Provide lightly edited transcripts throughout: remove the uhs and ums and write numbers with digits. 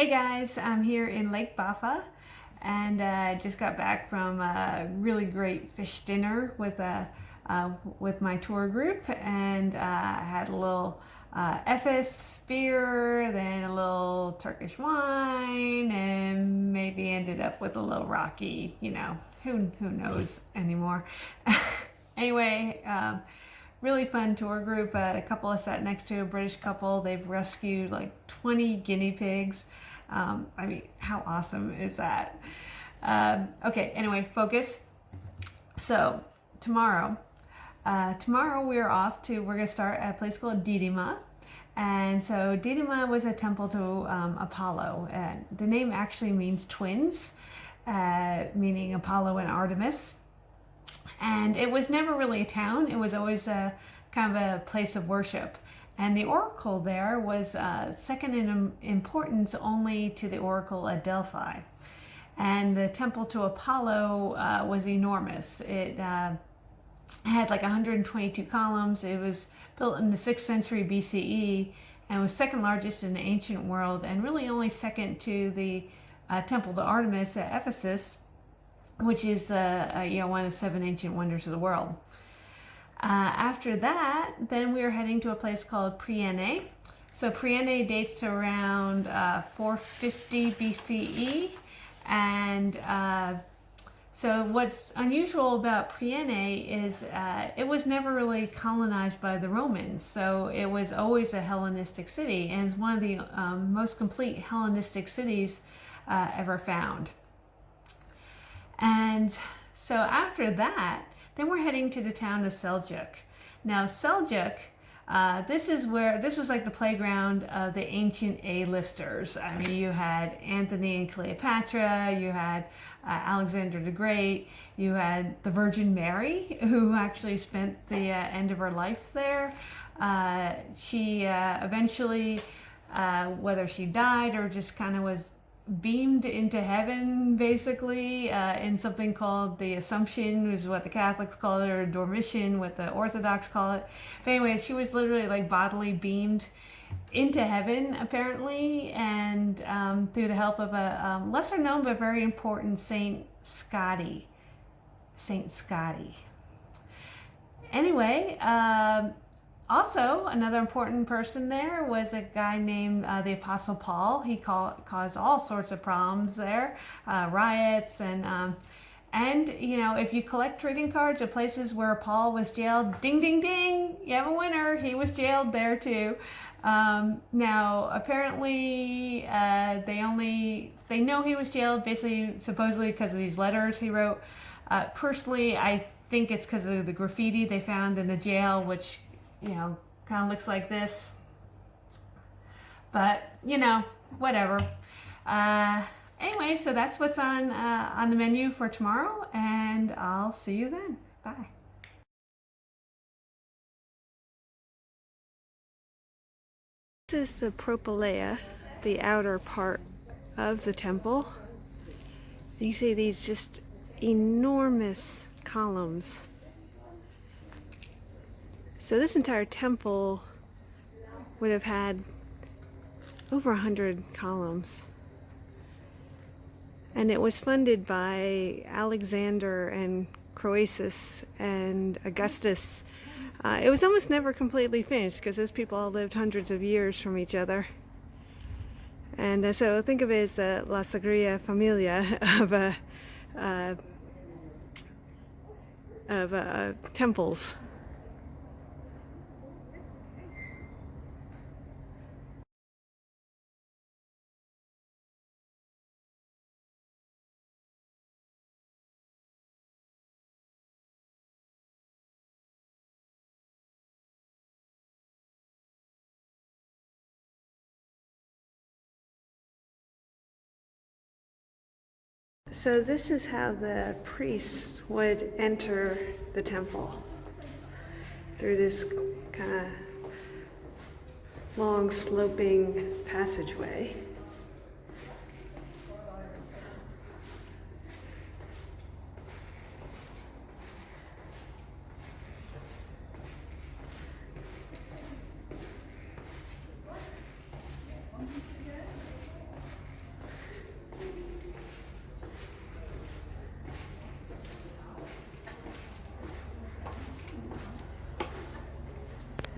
Hey guys, I'm here in Lake Bafa and just got back from a really great fish dinner with my tour group, and I had a little Efes beer, then a little Turkish wine, and maybe ended up with a little Rocky. Who knows anymore. Anyway, really fun tour group. A couple sat next to a British couple. They've rescued like 20 guinea pigs. How awesome is that? Okay, anyway, focus. So tomorrow we're going to start at a place called Didyma. And so Didyma was a temple to Apollo. And the name actually means twins, meaning Apollo and Artemis. And it was never really a town. It was always a kind of a place of worship. And the oracle there was second in importance only to the oracle at Delphi. And the temple to Apollo was enormous. It had like 122 columns. It was built in the 6th century BCE and was second largest in the ancient world, and really only second to the temple to Artemis at Ephesus, which is one of the 7 ancient wonders of the world. After that, then we are heading to a place called Priene. So Priene dates to around 450 BCE. And so what's unusual about Priene is it was never really colonized by the Romans. So it was always a Hellenistic city, and it's one of the most complete Hellenistic cities ever found. And so after that, then we're heading to the town of Seljuk. Now Seljuk, this was like the playground of the ancient A-listers. I mean, you had Anthony and Cleopatra, you had Alexander the Great, you had the Virgin Mary, who actually spent the end of her life there. She eventually, whether she died or just kind of was beamed into heaven, basically, in something called the Assumption, which is what the Catholics call it, or Dormition, what the Orthodox call it. But anyway, she was literally like bodily beamed into heaven, apparently, and through the help of a lesser known but very important Saint Scotty. Anyway, also, another important person there was a guy named the Apostle Paul. He caused all sorts of problems there, riots, and if you collect trading cards of places where Paul was jailed, ding, ding, ding, you have a winner. He was jailed there too. Now, apparently, they know he was jailed, basically, supposedly because of these letters he wrote. Personally, I think it's because of the graffiti they found in the jail, which kind of looks like this, but whatever. Anyway, so that's what's on the menu for tomorrow, and I'll see you then. Bye. This is the propylaea, the outer part of the temple. You see these just enormous columns. So this entire temple would have had over 100 columns. And it was funded by Alexander and Croesus and Augustus. It was almost never completely finished because those people all lived hundreds of years from each other. And so think of it as La Sagrada Familia of temples. So this is how the priests would enter the temple, through this kind of long sloping passageway.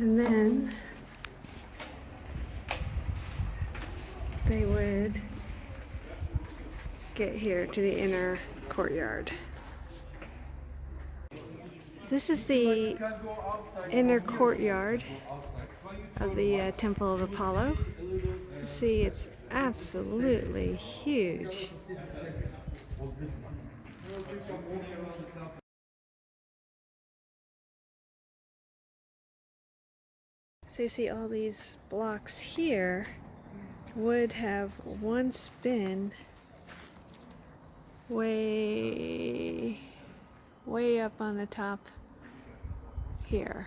And then they would get here to the inner courtyard. This is the inner courtyard of the Temple of Apollo. See, it's absolutely huge. So you see all these blocks here would have once been way up on the top here.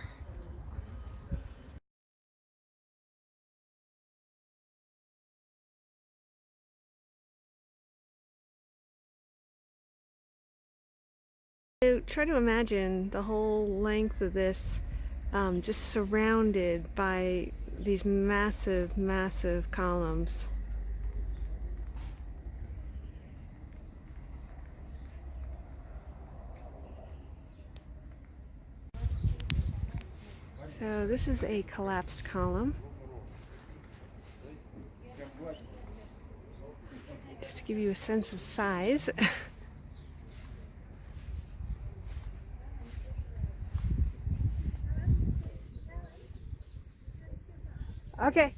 So try to imagine the whole length of this just surrounded by these massive, massive columns. So this is a collapsed column. Just to give you a sense of size. Okay.